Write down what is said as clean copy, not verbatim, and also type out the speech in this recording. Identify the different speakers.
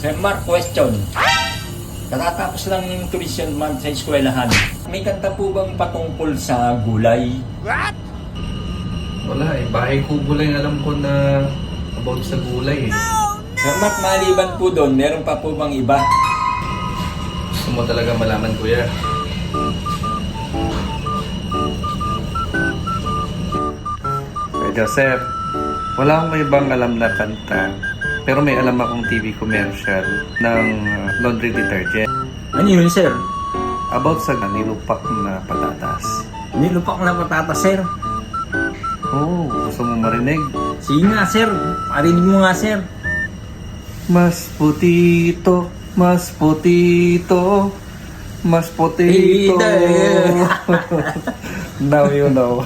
Speaker 1: Sir Mark, question. Katatapos lang yung tuition month sa eskwelahan. May kanta po bang patungkol sa gulay?
Speaker 2: Wala eh. Bahay kubo lang alam ko na about sa gulay eh.
Speaker 1: Sir Mark, maliban po doon, meron pa po bang iba?
Speaker 2: Gusto mo talaga malaman, kuya? Kuya Joseph, wala akong ibang alam na kanta. Pero may alam akong TV commercial ng laundry detergent.
Speaker 1: Ano yun, sir?
Speaker 2: About sa nilupak na patatas.
Speaker 1: Nilupak na patatas, sir.
Speaker 2: Oh, gusto mo marinig?
Speaker 1: Sige nga, sir. Parinig mo nga, sir.
Speaker 2: Mas putito, mas putito, mas putito. Now you know.